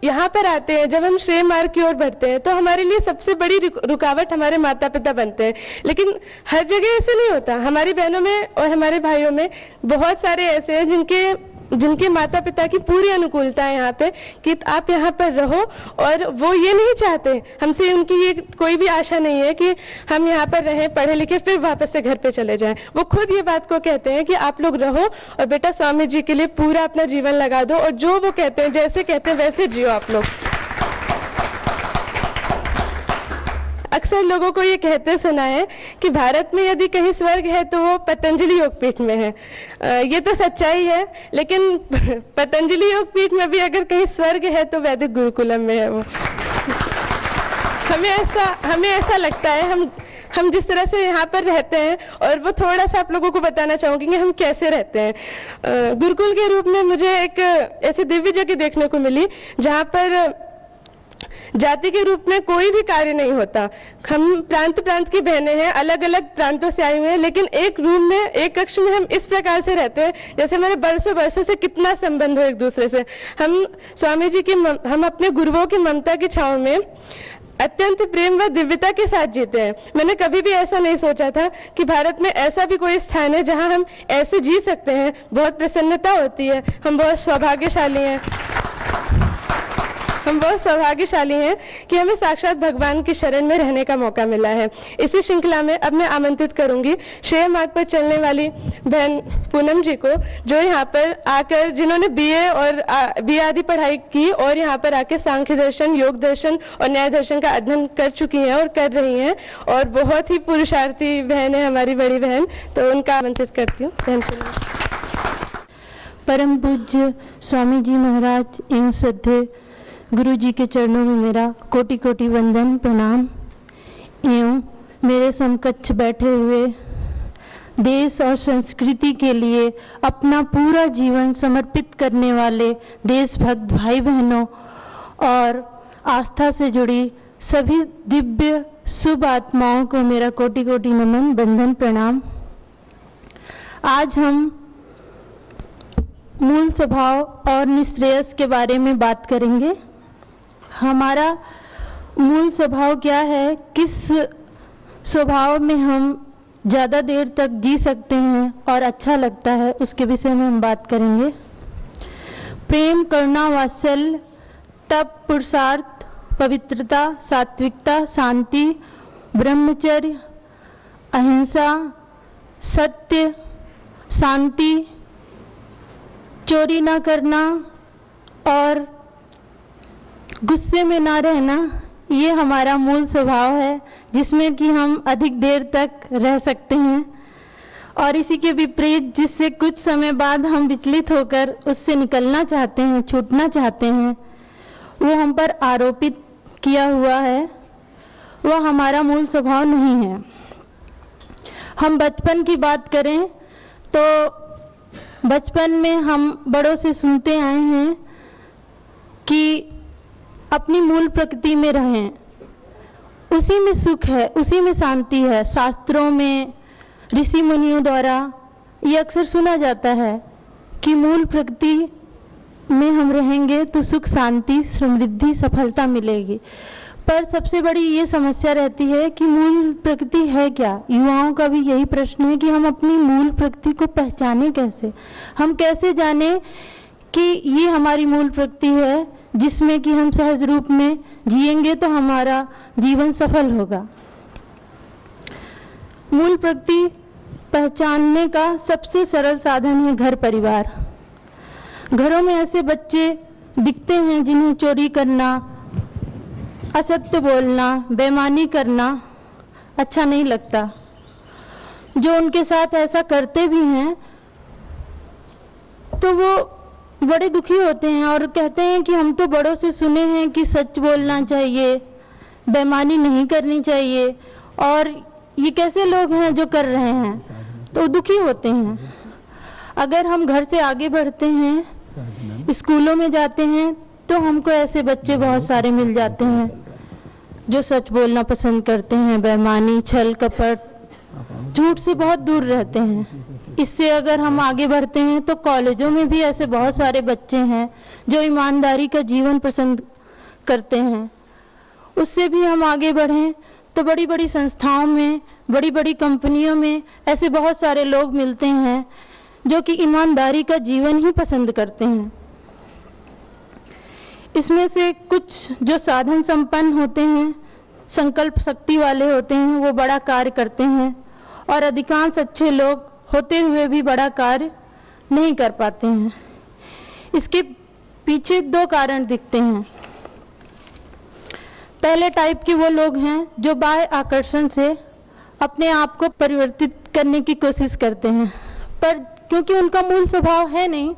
यहाँ पर आते हैं, जब हम श्रेय मार्ग की ओर बढ़ते हैं, तो हमारे लिए सबसे बड़ी रुकावट हमारे माता पिता बनते हैं। लेकिन हर जगह ऐसे नहीं होता। हमारी बहनों में और हमारे भाइयों में बहुत सारे ऐसे हैं जिनके माता पिता की पूरी अनुकूलता है यहाँ पे कि आप यहाँ पर रहो, और वो ये नहीं चाहते, हमसे उनकी ये कोई भी आशा नहीं है कि हम यहाँ पर रहें, पढ़े लिखे, फिर वापस से घर पे चले जाएं। वो खुद ये बात को कहते हैं कि आप लोग रहो और बेटा स्वामी जी के लिए पूरा अपना जीवन लगा दो, और जो वो कहते हैं, जैसे कहते हैं वैसे जियो आप लोग। अक्सर लोगों को ये कहते सुना है कि भारत में यदि कहीं स्वर्ग है तो वो पतंजलि योगपीठ में है। ये तो सच्चाई है, लेकिन पतंजलि योगपीठ में भी अगर कहीं स्वर्ग है तो वैदिक गुरुकुलम में है वो। हमें ऐसा लगता है, हम जिस तरह से यहाँ पर रहते हैं, और वो थोड़ा सा आप लोगों को बताना चाहूंगी कि हम कैसे रहते हैं। गुरुकुल के रूप में मुझे एक ऐसी दिव्य जगह देखने को मिली जहाँ पर जाति के रूप में कोई भी कार्य नहीं होता। हम प्रांत की बहनें हैं, अलग अलग प्रांतों से आई हुई हैं, लेकिन एक रूम में, एक कक्ष में हम इस प्रकार से रहते हैं जैसे हमारे बरसों से कितना संबंध हो एक दूसरे से। हम स्वामी जी की, हम अपने गुरुओं की ममता की छांव में अत्यंत प्रेम व दिव्यता के साथ जीते हैं। मैंने कभी भी ऐसा नहीं सोचा था कि भारत में ऐसा भी कोई स्थान है जहां हम ऐसे जी सकते हैं। बहुत प्रसन्नता होती है। हम बहुत सौभाग्यशाली हैं कि हमें साक्षात भगवान की शरण में रहने का मौका मिला है। इसी श्रृंखला में अब मैं आमंत्रित करूंगी श्रेय मार्ग पर चलने वाली बहन पूनम जी को, जो यहाँ पर आकर, जिन्होंने बीए आदि पढ़ाई की और यहाँ पर आके सांख्य दर्शन, योग दर्शन और न्याय दर्शन का अध्ययन कर चुकी हैं और कर रही हैं, और बहुत ही पुरुषार्थी बहन है हमारी बड़ी बहन। तो उनका आमंत्रित करती हूँ। बहन पूनम। परम पूज्य स्वामी जी महाराज एवं श्रद्धेय गुरु जी के चरणों में मेरा कोटि कोटि वंदन प्रणाम। एवं मेरे समकक्ष बैठे हुए देश और संस्कृति के लिए अपना पूरा जीवन समर्पित करने वाले देशभक्त भाई बहनों और आस्था से जुड़ी सभी दिव्य शुभ आत्माओं को मेरा कोटि कोटि नमन, वंदन, प्रणाम। आज हम मूल स्वभाव और निश्रेयस के बारे में बात करेंगे। हमारा मूल स्वभाव क्या है, किस स्वभाव में हम ज़्यादा देर तक जी सकते हैं और अच्छा लगता है, उसके विषय में हम बात करेंगे। प्रेम, करुणा, वात्सल्य, तप, पुरुषार्थ, पवित्रता, सात्विकता, शांति, ब्रह्मचर्य, अहिंसा, सत्य, शांति, चोरी ना करना और गुस्से में ना रहना, ये हमारा मूल स्वभाव है जिसमें कि हम अधिक देर तक रह सकते हैं। और इसी के विपरीत, जिससे कुछ समय बाद हम विचलित होकर उससे निकलना चाहते हैं, छूटना चाहते हैं, वो हम पर आरोपित किया हुआ है, वह हमारा मूल स्वभाव नहीं है। हम बचपन की बात करें तो बचपन में हम बड़ों से सुनते आए हैं कि अपनी मूल प्रकृति में रहें, उसी में सुख है, उसी में शांति है। शास्त्रों में ऋषि मुनियों द्वारा ये अक्सर सुना जाता है कि मूल प्रकृति में हम रहेंगे तो सुख, शांति, समृद्धि, सफलता मिलेगी। पर सबसे बड़ी ये समस्या रहती है कि मूल प्रकृति है क्या। युवाओं का भी यही प्रश्न है कि हम अपनी मूल प्रकृति को पहचाने कैसे, हम कैसे जाने कि ये हमारी मूल प्रकृति है जिसमें कि हम सहज रूप में जिएंगे तो हमारा जीवन सफल होगा। मूल प्रकृति पहचानने का सबसे सरल साधन है घर परिवार। घरों में ऐसे बच्चे दिखते हैं जिन्हें चोरी करना, असत्य बोलना, बेईमानी करना अच्छा नहीं लगता। जो उनके साथ ऐसा करते भी हैं तो वो बड़े दुखी होते हैं और कहते हैं कि हम तो बड़ों से सुने हैं कि सच बोलना चाहिए, बेईमानी नहीं करनी चाहिए, और ये कैसे लोग हैं जो कर रहे हैं, तो दुखी होते हैं। अगर हम घर से आगे बढ़ते हैं, स्कूलों में जाते हैं, तो हमको ऐसे बच्चे बहुत सारे मिल जाते हैं जो सच बोलना पसंद करते हैं, बेईमानी, छल कपट, झूठ से बहुत दूर रहते हैं। इससे अगर हम आगे बढ़ते हैं तो कॉलेजों में भी ऐसे बहुत सारे बच्चे हैं जो ईमानदारी का जीवन पसंद करते हैं, उससे भी हम आगे बढ़ें। तो बड़ी बड़ी संस्थाओं में, बड़ी बड़ी कंपनियों में ऐसे बहुत सारे लोग मिलते हैं जो कि ईमानदारी का जीवन ही पसंद करते हैं। इसमें से कुछ जो साधन संपन्न होते हैं, संकल्प शक्ति वाले होते हैं, वो बड़ा कार्य करते हैं, और अधिकांश अच्छे लोग होते हुए भी बड़ा कार्य नहीं कर पाते हैं। इसके पीछे दो कारण दिखते हैं। पहले टाइप के वो लोग हैं जो बाह्य आकर्षण से अपने आप को परिवर्तित करने की कोशिश करते हैं, पर क्योंकि उनका मूल स्वभाव है नहीं,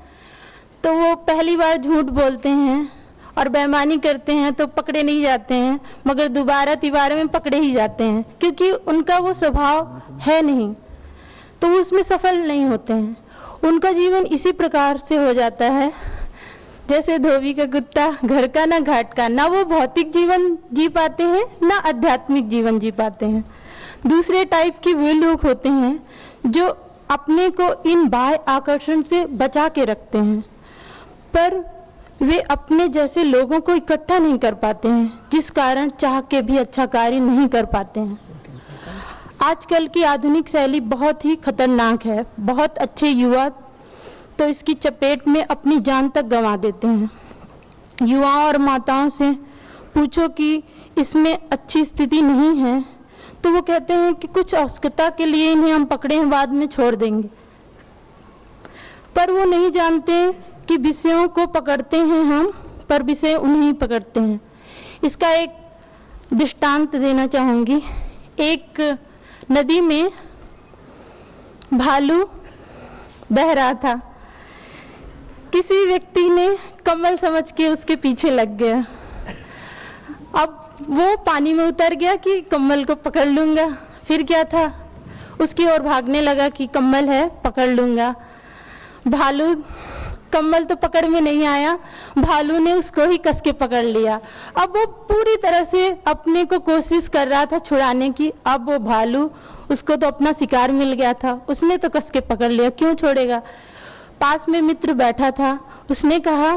तो वो पहली बार झूठ बोलते हैं और बेईमानी करते हैं तो पकड़े नहीं जाते हैं, मगर दोबारा तिबारा में पकड़े ही जाते हैं, क्योंकि उनका वो स्वभाव है नहीं, तो वो उसमें सफल नहीं होते हैं। उनका जीवन इसी प्रकार से हो जाता है जैसे धोबी का कुत्ता, घर का ना घाट का। ना वो भौतिक जीवन जी पाते हैं, ना आध्यात्मिक जीवन जी पाते हैं। दूसरे टाइप के वे लोग होते हैं जो अपने को इन बाह्य आकर्षण से बचा के रखते हैं, पर वे अपने जैसे लोगों को इकट्ठा नहीं कर पाते हैं, जिस कारण चाह के भी अच्छा कार्य नहीं कर पाते हैं। आजकल की आधुनिक शैली बहुत ही खतरनाक है। बहुत अच्छे युवा तो इसकी चपेट में अपनी जान तक गंवा देते हैं। युवाओं और माताओं से पूछो कि इसमें अच्छी स्थिति नहीं है, तो वो कहते हैं कि कुछ आवश्यकता के लिए इन्हें हम पकड़े हैं, बाद में छोड़ देंगे। पर वो नहीं जानते कि विषयों को पकड़ते हैं हम, पर विषय उन्हें पकड़ते हैं। इसका एक दृष्टांत देना चाहूंगी। एक नदी में भालू बह रहा था। किसी व्यक्ति ने कमल समझ के उसके पीछे लग गया। अब वो पानी में उतर गया कि कमल को पकड़ लूंगा। फिर क्या था, उसकी ओर भागने लगा कि कमल है, पकड़ लूंगा। भालू, कमल तो पकड़ में नहीं आया, भालू ने उसको ही कस के पकड़ लिया। अब वो पूरी तरह से अपने को कोशिश कर रहा था छुड़ाने की। अब वो भालू, उसको तो अपना शिकार मिल गया था, उसने तो कस के पकड़ लिया, क्यों छोड़ेगा। पास में मित्र बैठा था, उसने कहा,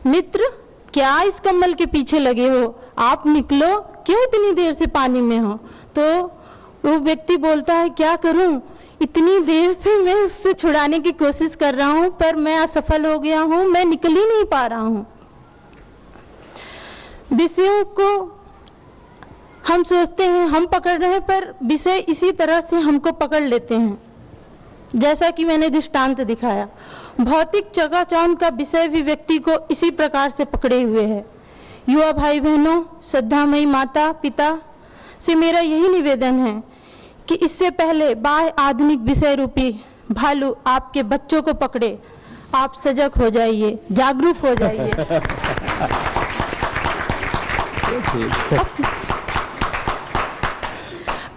मित्र क्या इस कमल के पीछे लगे हो, आप निकलो, क्यों इतनी देर से पानी में हो। तो वो व्यक्ति बोलता है, क्या करूं, इतनी देर से मैं उससे छुड़ाने की कोशिश कर रहा हूं, पर मैं असफल हो गया हूं, मैं निकल ही नहीं पा रहा हूं। विषयों को हम सोचते हैं हम पकड़ रहे हैं, पर विषय इसी तरह से हमको पकड़ लेते हैं, जैसा कि मैंने दृष्टांत दिखाया। भौतिक चकाचौंध का विषय भी व्यक्ति को इसी प्रकार से पकड़े हुए है। युवा भाई बहनों, श्रद्धामयी माता पिता से मेरा यही निवेदन है कि इससे पहले बाह्य आधुनिक विषय रूपी भालू आपके बच्चों को पकड़े, आप सजग हो जाइए, जागरूक हो जाइए।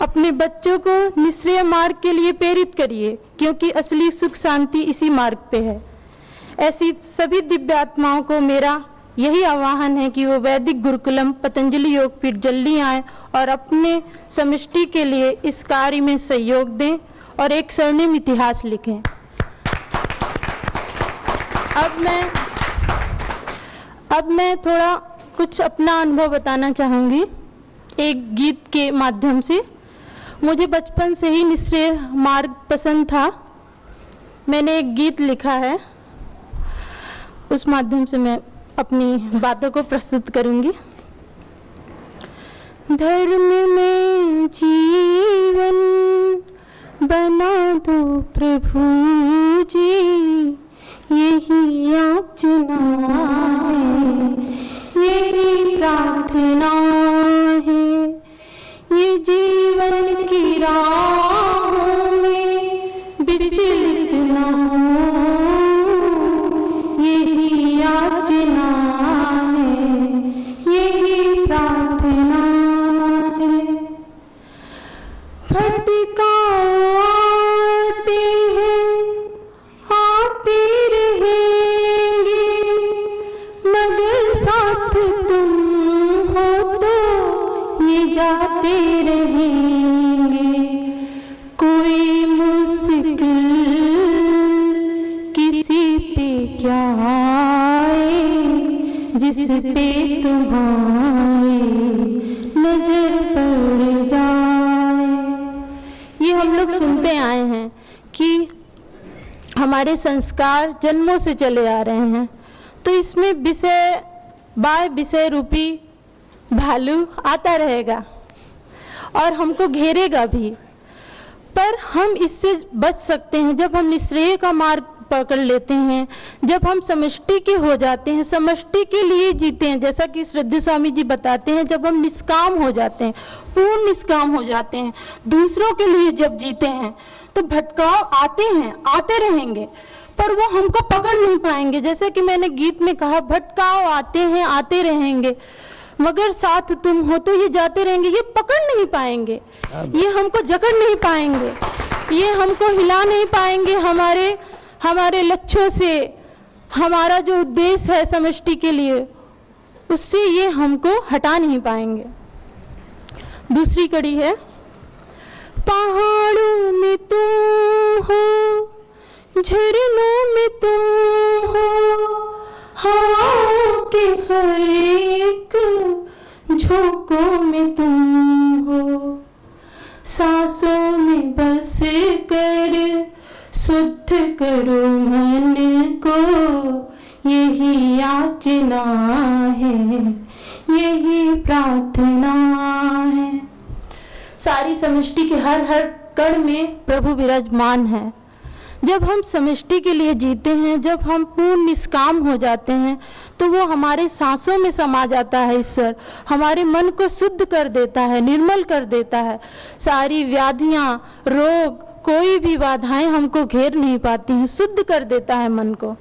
अपने बच्चों को निश्चय मार्ग के लिए प्रेरित करिए, क्योंकि असली सुख शांति इसी मार्ग पे है। ऐसी सभी दिव्य आत्माओं को मेरा यही आह्वान है कि वो वैदिक गुरुकुलम पतंजलि योगपीठ जल्दी आए और अपने समष्टि के लिए इस कार्य में सहयोग दें और एक स्वर्णिम इतिहास लिखें। अब मैं थोड़ा कुछ अपना अनुभव बताना चाहूंगी एक गीत के माध्यम से। मुझे बचपन से ही निश्चय मार्ग पसंद था। मैंने एक गीत लिखा है, उस माध्यम से मैं अपनी बातों को प्रस्तुत करूंगी। धर्म में जीवन बना दो प्रभु जी, यही याचना है, यही प्रार्थना है। ये जीवन की राहों में विचलित न हो, यही याचना है, यही प्रार्थना है। भटकाओ आते हैं, आते रहेंगे, मगर साथ तुम हो तो ये जाते रहेंगे। कोई मुश्किल जिस पे तुम्हारी नजर पड़ जाए। ये हम लोग सुनते आए हैं कि हमारे संस्कार जन्मों से चले आ रहे हैं, तो इसमें विषय बाय विषय रूपी भालू आता रहेगा और हमको घेरेगा भी, पर हम इससे बच सकते हैं जब हम निश्रेय का मार्ग पकड़ लेते हैं, जब हम समष्टि के हो जाते हैं, समष्टि के लिए जीते हैं। जैसा कि श्रद्धेय स्वामी जी बताते हैं, जब हम निष्काम हो जाते हैं, पूर्ण निष्काम हो जाते हैं, दूसरों के लिए जब जीते हैं, तो भटकाव आते हैं, आते रहेंगे, पर वो हमको पकड़ नहीं पाएंगे। जैसे कि मैंने गीत में कहा, भटकाव आते हैं, आते रहेंगे, मगर साथ तुम हो तो ये जाते रहेंगे। ये पकड़ नहीं पाएंगे, ये हमको जकड़ नहीं पाएंगे, ये हमको हिला नहीं पाएंगे हमारे लक्ष्यों से। हमारा जो उद्देश्य है समष्टि के लिए, उससे ये हमको हटा नहीं पाएंगे। दूसरी कड़ी है, पहाड़ों में तुम हो, झरनों में तुम हो, हवाओं के हर एक झोंकों में तुम हो, सांसों में बस कर शुद्ध करो मन को, यही याचना है, यही प्रार्थना है। सारी समष्टि के हर कण में प्रभु विराजमान है। जब हम समष्टि के लिए जीते हैं, जब हम पूर्ण निष्काम हो जाते हैं, तो वो हमारे सांसों में समा जाता है। ईश्वर हमारे मन को शुद्ध कर देता है, निर्मल कर देता है। सारी व्याधियां, रोग, कोई भी बाधाएं हमको घेर नहीं पाती हैं, शुद्ध कर देता है मन को।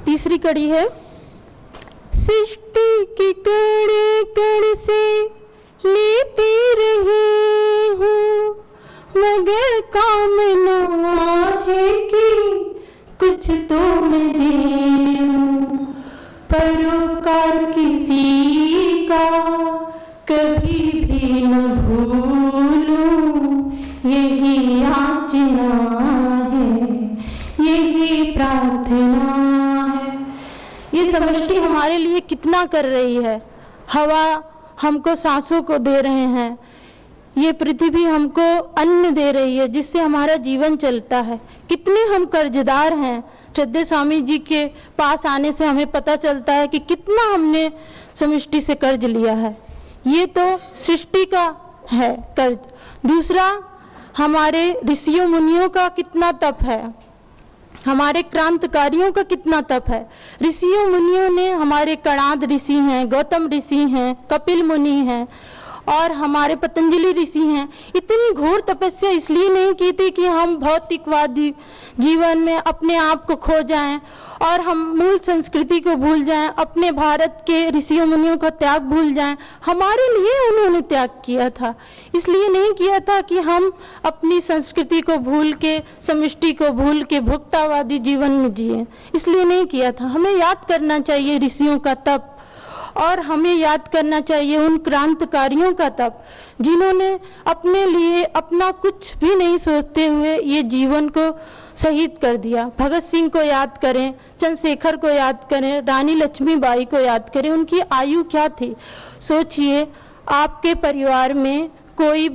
तीसरी कड़ी है, सृष्टि के कण कण से लेती रही हूँ, मगर कामना है कि कुछ तो मैं दे लूं, परोपकार किसी का कभी भी न भूलूं, यही याचना है, यही प्रार्थना है। ये समष्टि हमारे लिए कितना कर रही है। हवा हमको सांसों को दे रहे हैं, ये पृथ्वी हमको अन्न दे रही है जिससे हमारा जीवन चलता है। कितने हम कर्जदार हैं। श्रद्धेय स्वामी जी के पास आने से हमें पता चलता है कि कितना हमने समष्टि से कर्ज लिया है। ये तो सृष्टि का है कर्ज। दूसरा, हमारे ऋषियों मुनियों का कितना तप है, हमारे क्रांतिकारियों का कितना तप है। ऋषियों मुनियों ने, हमारे कणाद ऋषि हैं, गौतम ऋषि हैं, कपिल मुनि हैं और हमारे पतंजलि ऋषि हैं, इतनी घोर तपस्या इसलिए नहीं की थी कि हम भौतिकवादी जीवन में अपने आप को खो जाएं और हम मूल संस्कृति को भूल जाएं, अपने भारत के ऋषियों मुनियों का त्याग भूल जाएं। हमारे लिए उन्होंने त्याग किया था, इसलिए नहीं किया था कि हम अपनी संस्कृति को भूल के, समष्टि को भूल के भोक्तावादी जीवन में जिए, इसलिए नहीं किया था। हमें याद करना चाहिए ऋषियों का तप, और हमें याद करना चाहिए उन क्रांतिकारियों का तप जिन्होंने अपने लिए अपना कुछ भी नहीं सोचते हुए ये जीवन को शहीद कर दिया। भगत सिंह को याद करें, चंद्रशेखर को याद करें, रानी लक्ष्मीबाई को याद करें। उनकी आयु क्या थी? सोचिए, आपके परिवार में कोई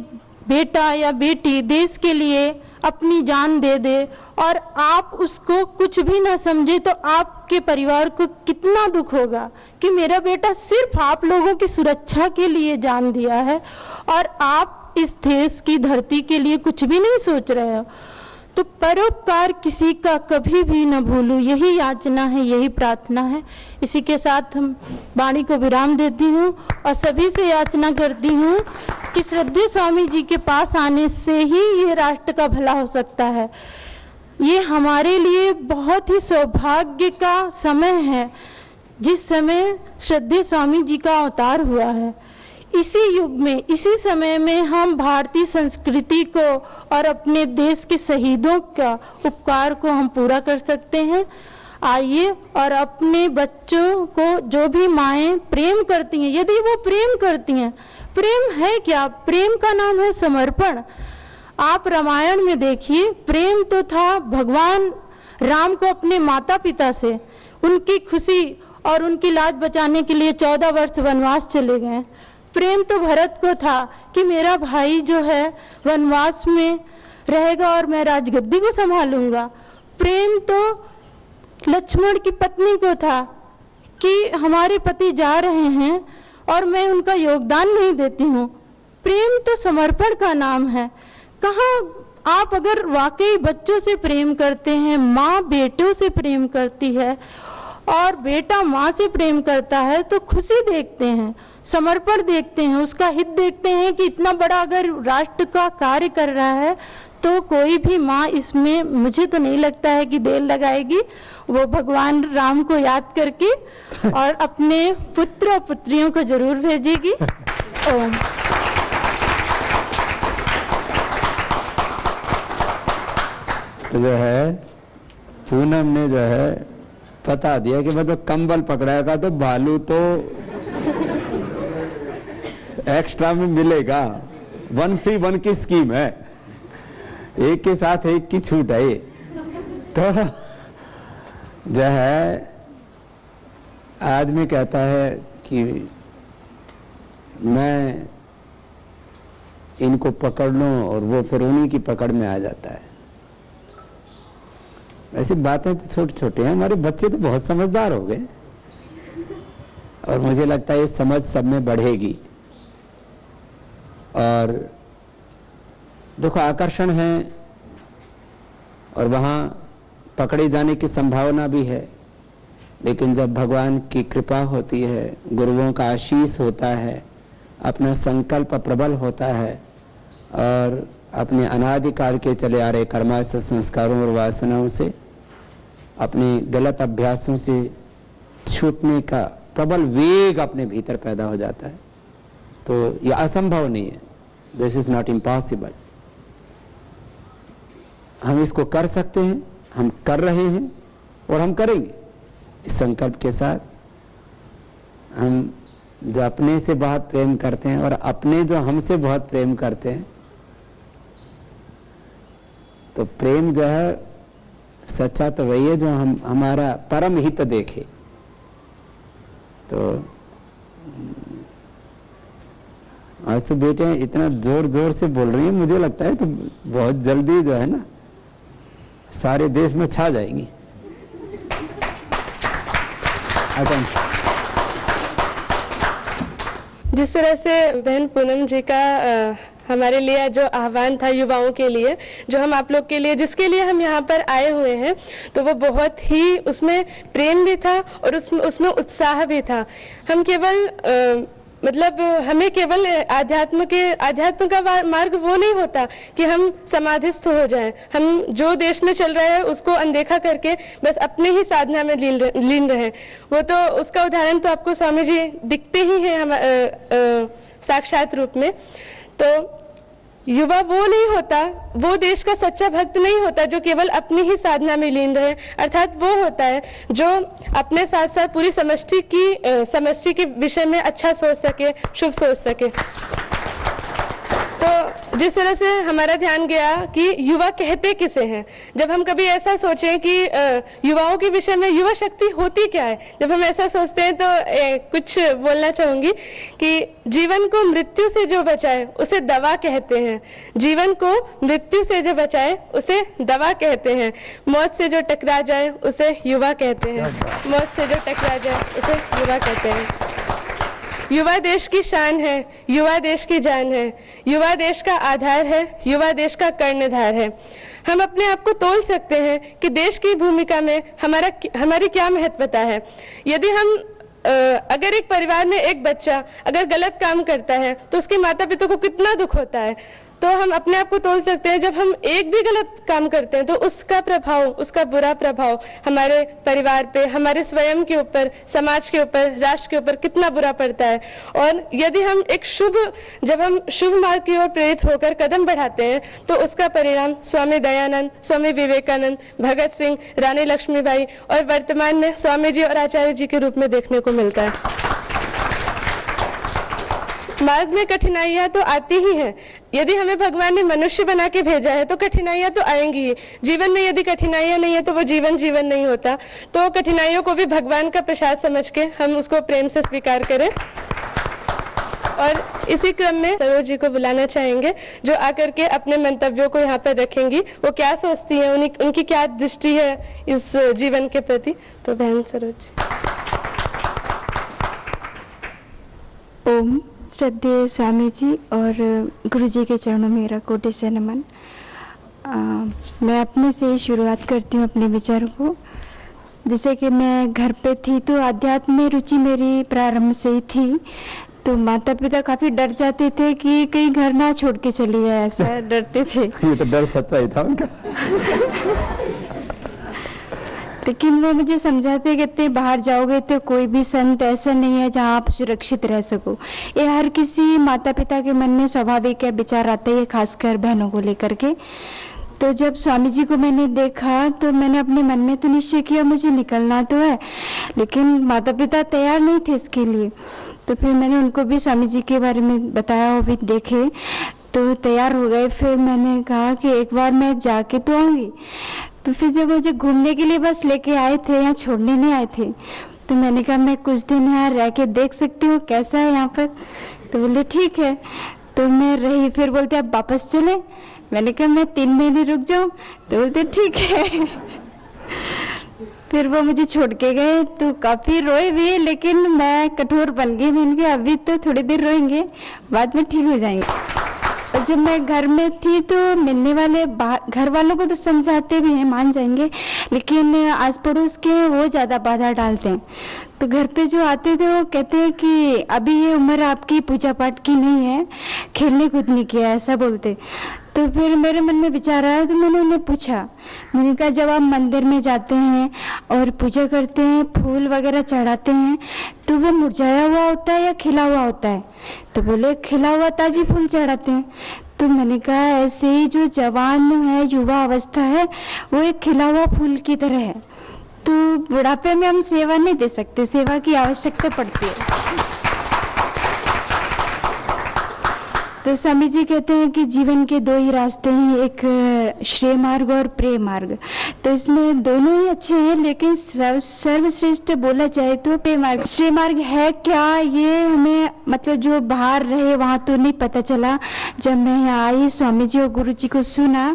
बेटा या बेटी देश के लिए अपनी जान दे दे और आप उसको कुछ भी ना समझे, तो आपके परिवार को कितना दुख होगा कि मेरा बेटा सिर्फ आप लोगों की सुरक्षा के लिए जान दिया है और आप इस देश की धरती के लिए कुछ भी नहीं सोच रहे हो। तो परोपकार किसी का कभी भी न भूलूं, यही याचना है, यही प्रार्थना है। इसी के साथ हम वाणी को विराम देती हूँ और सभी से याचना करती हूँ कि श्रद्धेय स्वामी जी के पास आने से ही ये राष्ट्र का भला हो सकता है। ये हमारे लिए बहुत ही सौभाग्य का समय है, जिस समय श्रद्धेय स्वामी जी का अवतार हुआ है। इसी युग में, इसी समय में हम भारतीय संस्कृति को और अपने देश के शहीदों का उपकार को हम पूरा कर सकते हैं। आइए और अपने बच्चों को, जो भी माएं प्रेम करती हैं, यदि वो प्रेम करती हैं, प्रेम है क्या? प्रेम का नाम है समर्पण। आप रामायण में देखिए, प्रेम तो था भगवान राम को अपने माता पिता से, उनकी खुशी और उनकी लाज बचाने के लिए 14 वर्ष वनवास चले गए। प्रेम तो भरत को था कि मेरा भाई जो है वनवास में रहेगा और मैं राजगद्दी को संभालूंगा। प्रेम तो लक्ष्मण की पत्नी को था कि हमारे पति जा रहे हैं और मैं उनका योगदान नहीं देती हूँ। प्रेम तो समर्पण का नाम है। कहाँ आप अगर वाकई बच्चों से प्रेम करते हैं, माँ बेटों से प्रेम करती है और बेटा माँ से प्रेम करता है तो खुशी देखते हैं, समर्पण देखते हैं, उसका हित देखते हैं कि इतना बड़ा अगर राष्ट्र का कार्य कर रहा है तो कोई भी माँ इसमें मुझे तो नहीं लगता है कि देर लगाएगी। वो भगवान राम को याद करके और अपने पुत्र और पुत्रियों को जरूर भेजेगी। ओम। तो जो है पूनम ने जो है बता दिया कि मैं तो कंबल पकड़ाएगा तो भालू तो एक्स्ट्रा में मिलेगा। 1 फ्री 1 की स्कीम है, एक के साथ एक की छूट है। तो जो है आदमी कहता है कि मैं इनको पकड़ लूं और वो फिर उन्हीं की पकड़ में आ जाता है। ऐसी बातें तो छोटी छोटी हैं। हमारे बच्चे तो बहुत समझदार हो गए और मुझे लगता है ये समझ सब में बढ़ेगी। और देखो आकर्षण है और वहां पकड़े जाने की संभावना भी है, लेकिन जब भगवान की कृपा होती है, गुरुओं का आशीष होता है, अपना संकल्प प्रबल होता है और अपने अनादिकाल के चले आ रहे कर्माशय संस्कारों और वासनाओं से, अपने गलत अभ्यासों से छूटने का प्रबल वेग अपने भीतर पैदा हो जाता है। तो यह असंभव नहीं है। This is not impossible. हम इसको कर सकते हैं, हम कर रहे हैं और हम करेंगे। इस संकल्प के साथ हम जो अपने से बहुत प्रेम करते हैं और अपने जो हमसे बहुत प्रेम करते हैं, तो प्रेम जो है सच्चा तो वही है जो हमारा परम हित देखे। तो आज तो बेटे इतना जोर जोर से बोल रही हैं, मुझे लगता है तो बहुत जल्दी जो है ना सारे देश में छा जाएंगी। जिस तरह से बहन पूनम जी का हमारे लिए जो आह्वान था युवाओं के लिए, जो हम आप लोग के लिए, जिसके लिए हम यहाँ पर आए हुए हैं, तो वो बहुत ही उसमें प्रेम भी था और उसमें उत्साह भी था। हम केवल मतलब हमें केवल आध्यात्म का मार्ग वो नहीं होता कि हम समाधिस्थ हो जाएं, हम जो देश में चल रहा है उसको अनदेखा करके बस अपने ही साधना में लीन रहे। वो तो उसका उदाहरण तो आपको स्वामी जी दिखते ही हैं हम साक्षात रूप में। तो युवा वो नहीं होता, वो देश का सच्चा भक्त नहीं होता जो केवल अपनी ही साधना में लीन रहे, अर्थात वो होता है जो अपने साथ साथ पूरी समष्टि के विषय में अच्छा सोच सके, शुभ सोच सके। तो जिस तरह से हमारा ध्यान गया कि युवा कहते किसे हैं, जब हम कभी ऐसा सोचें कि युवाओं के विषय में युवा शक्ति होती क्या है, जब हम ऐसा सोचते हैं तो कुछ बोलना चाहूंगी कि जीवन को मृत्यु से जो बचाए उसे दवा कहते हैं। जीवन को मृत्यु से जो बचाए उसे दवा कहते हैं। मौत से जो टकरा जाए उसे युवा कहते हैं। मौत से जो टकरा जाए उसे युवा कहते हैं। युवा देश की शान है, युवा देश की जान है, युवा देश का आधार है, युवा देश का कर्णधार है। हम अपने आप को तोल सकते हैं कि देश की भूमिका में हमारी क्या महत्वता है। यदि हम अगर एक परिवार में एक बच्चा अगर गलत काम करता है तो उसके माता पिता को कितना दुख होता है, तो हम अपने आप को तोल सकते हैं जब हम एक भी गलत काम करते हैं तो उसका प्रभाव, उसका बुरा प्रभाव हमारे परिवार पे, हमारे स्वयं के ऊपर, समाज के ऊपर, राष्ट्र के ऊपर कितना बुरा पड़ता है। और यदि हम जब हम शुभ मार्ग की ओर प्रेरित होकर कदम बढ़ाते हैं तो उसका परिणाम स्वामी दयानंद, स्वामी विवेकानंद, भगत सिंह, रानी लक्ष्मीबाई और वर्तमान में स्वामी जी और आचार्य जी के रूप में देखने को मिलता है। मार्ग में कठिनाइयां तो आती ही हैं। यदि हमें भगवान ने मनुष्य बना के भेजा है तो कठिनाइयां तो आएंगी ही। जीवन में यदि कठिनाइयां नहीं है तो वो जीवन नहीं होता। तो कठिनाइयों को भी भगवान का प्रसाद समझ के हम उसको प्रेम से स्वीकार करें। और इसी क्रम में सरोज जी को बुलाना चाहेंगे, जो आकर के अपने मंतव्यों को यहाँ पर रखेंगी। वो क्या सोचती हैं, उनकी क्या दृष्टि है इस जीवन के प्रति। तो बहन सरोज जी। ओम। श्रद्धेय स्वामी जी और गुरु जी के चरणों में मेरा कोटि से नमन। मैं अपने से शुरुआत करती हूँ अपने विचारों को। जैसे कि मैं घर पे थी तो आध्यात्म में रुचि मेरी प्रारंभ से ही थी। तो माता पिता काफी डर जाते थे कि कहीं घर ना छोड़ के चली जाए, ऐसा डरते थे। ये तो डर सच्चा ही था उनका। लेकिन वो मुझे समझाते कहते बाहर जाओगे तो कोई भी संत ऐसा नहीं है जहाँ आप सुरक्षित रह सको। ये हर किसी माता पिता के मन में स्वाभाविक है विचार आते हैं, खासकर बहनों को लेकर के। तो जब स्वामी जी को मैंने देखा तो मैंने अपने मन में तो निश्चय किया मुझे निकलना तो है, लेकिन माता पिता तैयार नहीं थे इसके लिए। तो फिर मैंने उनको भी स्वामी जी के बारे में बताया, वो भी देखे तो तैयार हो गए। फिर मैंने कहा कि एक बार मैं जाके तो आऊंगी। तो फिर जब मुझे घूमने के लिए बस लेके आए थे, यहाँ छोड़ने नहीं आए थे, तो मैंने कहा मैं कुछ दिन यहाँ रह के देख सकती हूँ कैसा है यहाँ पर। तो बोले ठीक है। तो मैं रही। फिर बोलते अब वापस चले। मैंने कहा मैं 3 महीने रुक जाऊं। तो बोलते ठीक है। फिर वो मुझे छोड़ के गए तो काफी रोए भी, लेकिन मैं कठोर बन गई। मैंने कहा अभी तो थोड़ी देर रोएंगे, बाद में ठीक हो जाएंगे। और जब मैं घर में थी तो मिलने वाले घर वालों को तो समझाते भी हैं, मान जाएंगे, लेकिन आस पड़ोस के वो ज्यादा बाधा डालते हैं। तो घर पे जो आते थे वो कहते हैं कि अभी ये उम्र आपकी पूजा पाठ की नहीं है, खेलने कूदने की है, ऐसा बोलते। तो फिर मेरे मन में विचार आया तो मैंने उन्हें पूछा। मैंने कहा जब आप मंदिर में जाते हैं और पूजा करते हैं, फूल वगैरह चढ़ाते हैं, तो वो मुरझाया हुआ होता है या खिला हुआ होता है? तो बोले खिला हुआ ताजी फूल चढ़ाते हैं। तो मैंने कहा ऐसे ही जो जवान है, युवा अवस्था है, वो एक खिला हुआ फूल की तरह है। तो बुढ़ापे में हम सेवा नहीं दे सकते, सेवा की आवश्यकता पड़ती है। तो स्वामी जी कहते हैं कि जीवन के 2 ही रास्ते हैं, एक श्रेय मार्ग और प्रेय मार्ग। तो इसमें दोनों ही अच्छे हैं, लेकिन सर्वश्रेष्ठ बोला जाए तो प्रेय मार्ग। श्रेय मार्ग है क्या, ये हमें मतलब जो बाहर रहे वहां तो नहीं पता चला। जब मैं यहाँ आई, स्वामी जी और गुरु जी को सुना,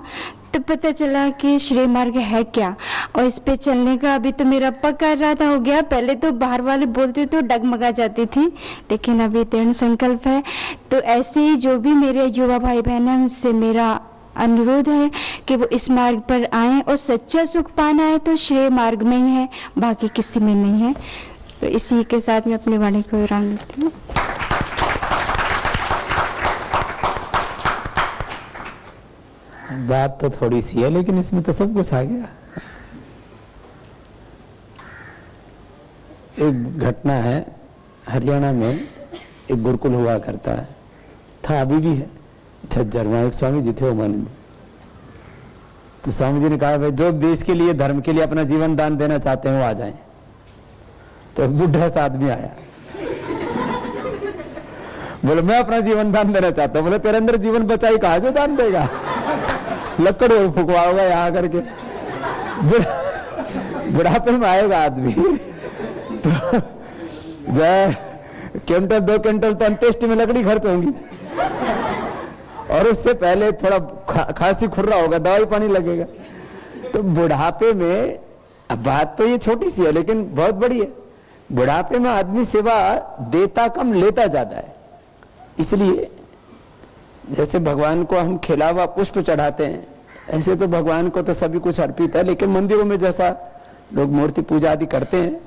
तो पता चला कि श्रेय मार्ग है क्या। और इस पे चलने का अभी तो मेरा पक्का इरादा हो गया। पहले तो बाहर वाले बोलते तो डगमगा जाती थी, लेकिन अभी दृढ़ संकल्प है। तो ऐसे ही जो भी मेरे युवा भाई बहन हैं, उनसे मेरा अनुरोध है कि वो इस मार्ग पर आएं, और सच्चा सुख पाना है तो श्रेय मार्ग में ही है, बाकी किसी में नहीं है। तो इसी के साथ मैं अपनी वाणी को विराम देती हूँ। बात तो थोड़ी सी है, लेकिन इसमें तो सब कुछ आ गया। एक घटना है, हरियाणा में एक गुरुकुल हुआ करता है, था अभी भी है, झज्जर। वहां एक स्वामी जी थे, उमानंद जी। तो स्वामी जी ने कहा भाई जो देश के लिए, धर्म के लिए अपना जीवन दान देना चाहते हैं वो आ जाएं। तो एक बुढ़ा सा आदमी आया, बोले मैं अपना जीवन दान देना चाहता हूं। बोले तेरे अंदर जीवन बचाई कहा जो दान देगा, लकड़ और फुकवाओगा यहाँ करके। बुढ़ापे में आएगा आदमी तो जो क्विंटल 2 क्विंटल तो अंत्येष्टि में लकड़ी खर्च होंगी, और उससे पहले थोड़ा खांसी खुर्रा होगा, दवाई पानी लगेगा। तो बुढ़ापे में, अब बात तो ये छोटी सी है लेकिन बहुत बड़ी है, बुढ़ापे में आदमी सेवा देता कम लेता ज्यादा है। इसलिए जैसे भगवान को हम खिला हुआ पुष्प चढ़ाते हैं, ऐसे तो भगवान को तो सभी कुछ अर्पित है, लेकिन मंदिरों में जैसा लोग मूर्ति पूजा आदि करते हैं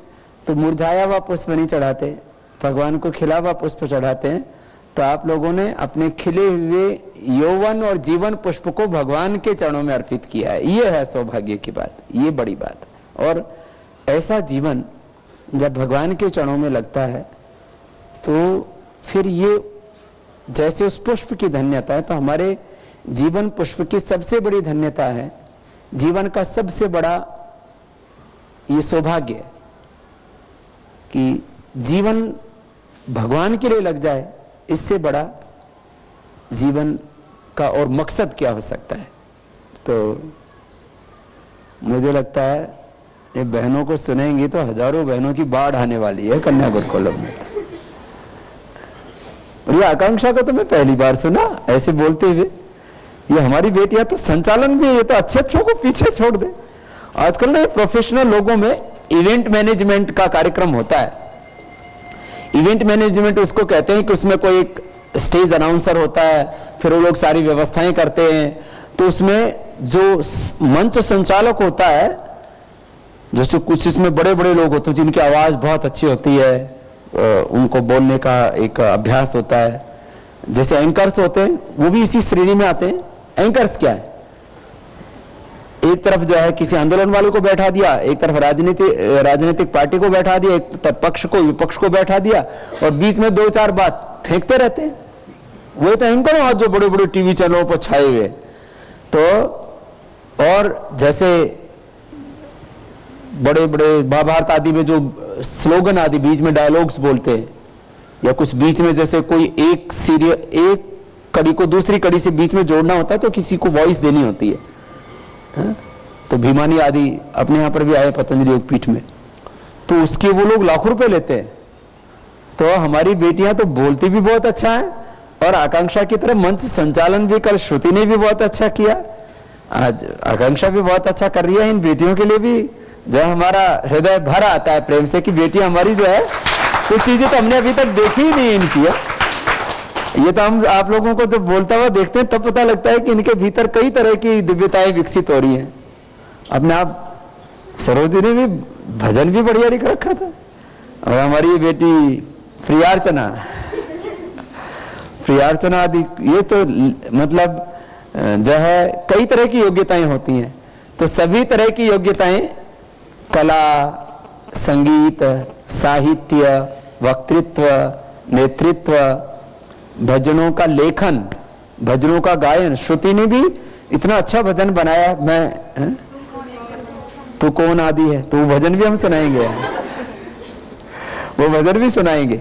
तो मुरझाया हुआ पुष्प नहीं चढ़ाते, भगवान को खिला हुआ पुष्प चढ़ाते हैं। तो आप लोगों ने अपने खिले हुए यौवन और जीवन पुष्प को भगवान के चरणों में अर्पित किया है। ये है सौभाग्य की बात, ये बड़ी बात। और ऐसा जीवन जब भगवान के चरणों में लगता है तो फिर ये जैसे उस पुष्प की धन्यता है, तो हमारे जीवन पुष्प की सबसे बड़ी धन्यता है, जीवन का सबसे बड़ा ये सौभाग्य है कि जीवन भगवान के लिए लग जाए इससे बड़ा जीवन का और मकसद क्या हो सकता है। तो मुझे लगता है ये बहनों को सुनेंगी तो हजारों बहनों की बाढ़ आने वाली है कन्या गुरुकुलों में। और ये आकांक्षा को तो मैं पहली बार सुना ऐसे बोलते हुए। ये हमारी बेटियां तो संचालन भी, ये तो अच्छे अच्छों को पीछे छोड़ दे। आजकल ना प्रोफेशनल लोगों में इवेंट मैनेजमेंट का कार्यक्रम होता है। इवेंट मैनेजमेंट उसको कहते हैं कि उसमें कोई एक स्टेज अनाउंसर होता है, फिर वो लोग सारी व्यवस्थाएं करते हैं। तो उसमें जो मंच संचालक होता है, जैसे कुछ इसमें बड़े बड़े लोग होते हैं जिनकी आवाज बहुत अच्छी होती है, उनको बोलने का एक अभ्यास होता है। जैसे एंकर्स होते हैं वो भी इसी श्रेणी में आते हैं। एंकर्स क्या है, एक तरफ जो है किसी आंदोलन वाले को बैठा दिया, एक तरफ राजनीतिक पार्टी को बैठा दिया, एक तरफ पक्ष को विपक्ष को बैठा दिया, और बीच में दो चार बात फेंकते रहते हैं। वो तो एंकर हो जो बड़े बड़े टीवी चैनलों पर छाए हुए। तो और जैसे बड़े बड़े महाभारत आदि में जो स्लोगन आदि बीच में डायलॉग्स बोलते हैं, या कुछ बीच में जैसे कोई एक कड़ी को दूसरी कड़ी से बीच में जोड़ना होता है तो किसी को वॉइस देनी होती है। तो भीमानी आदि अपने यहां पर भी आए पतंजलि योगपीठ में, तो उसके वो लोग लाखों रुपए लेते हैं। तो हमारी बेटियां तो बोलती भी बहुत अच्छा है, और आकांक्षा की तरह मंच संचालन भी कल श्रुति ने भी बहुत अच्छा किया, आज आकांक्षा भी बहुत अच्छा कर रही है। इन बेटियों के लिए भी जो हमारा हृदय भर आता है प्रेम से कि बेटियां हमारी जो है कुछ चीजें तो हमने अभी तक देखी ही नहीं इनकी है। ये तो हम आप लोगों को जब बोलता हुआ देखते हैं तब पता लगता है कि इनके भीतर कई तरह की दिव्यताएं विकसित हो रही हैं। अपने आप सरोजी ने भी भजन भी बढ़िया लिख रखा था, और हमारी ये बेटी प्रियार्चना आदि, ये तो मतलब जो है कई तरह की योग्यताएं होती हैं। तो सभी तरह की योग्यताएं, कला, संगीत, साहित्य, वक्तृत्व, नेतृत्व, भजनों का लेखन, भजनों का गायन। श्रुति ने भी इतना अच्छा भजन बनाया। मैं तू कौन आदि है, तो वो भजन भी हम सुनाएंगे, वो भजन भी सुनाएंगे।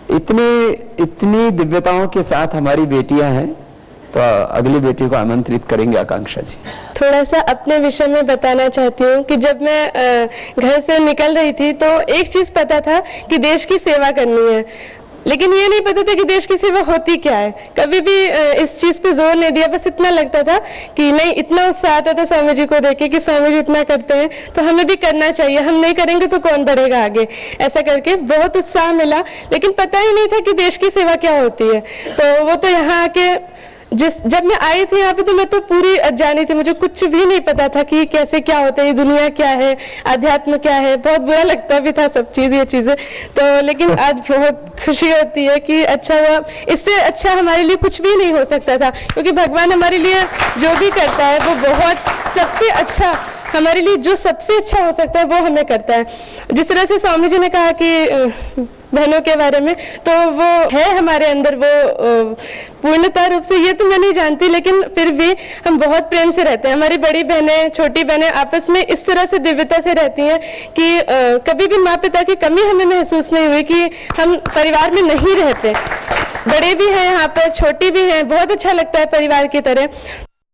इतनी दिव्यताओं के साथ हमारी बेटियां हैं। तो अगली बेटी को आमंत्रित करेंगे आकांक्षा जी। थोड़ा सा अपने विषय में बताना चाहती हूँ कि जब मैं घर से निकल रही थी तो एक चीज पता था कि देश की सेवा करनी है, लेकिन ये नहीं पता था कि देश की सेवा होती क्या है। कभी भी इस चीज पे जोर नहीं दिया, बस इतना लगता था कि नहीं, इतना उत्साह आता था स्वामी जी को देख के कि स्वामी जी इतना करते हैं तो हमें भी करना चाहिए, हम नहीं करेंगे तो कौन बढ़ेगा आगे। ऐसा करके बहुत उत्साह मिला, लेकिन पता ही नहीं था कि देश की सेवा क्या होती है। तो वो तो यहाँ आके जब मैं आई थी यहाँ पे तो मैं तो पूरी अनजानी थी, मुझे कुछ भी नहीं पता था कि कैसे क्या होता है, ये दुनिया क्या है, अध्यात्म क्या है। बहुत बुरा लगता भी था सब चीज, ये चीजें तो। लेकिन आज बहुत खुशी होती है कि अच्छा हुआ, इससे अच्छा हमारे लिए कुछ भी नहीं हो सकता था, क्योंकि भगवान हमारे लिए जो भी करता है वो बहुत सबसे अच्छा, हमारे लिए जो सबसे अच्छा हो सकता है वो हमें करता है। जिस तरह से स्वामी जी ने कहा कि बहनों के बारे में, तो वो है हमारे अंदर, वो पूर्णता रूप से ये तो मैं नहीं जानती, लेकिन फिर भी हम बहुत प्रेम से रहते हैं। हमारी बड़ी बहनें, छोटी बहनें आपस में इस तरह से दिव्यता से रहती हैं कि कभी भी माँ पिता की कमी हमें महसूस नहीं हुई कि हम परिवार में नहीं रहते। बड़े भी हैं यहाँ पर, छोटी भी हैं, बहुत अच्छा लगता है परिवार की तरह।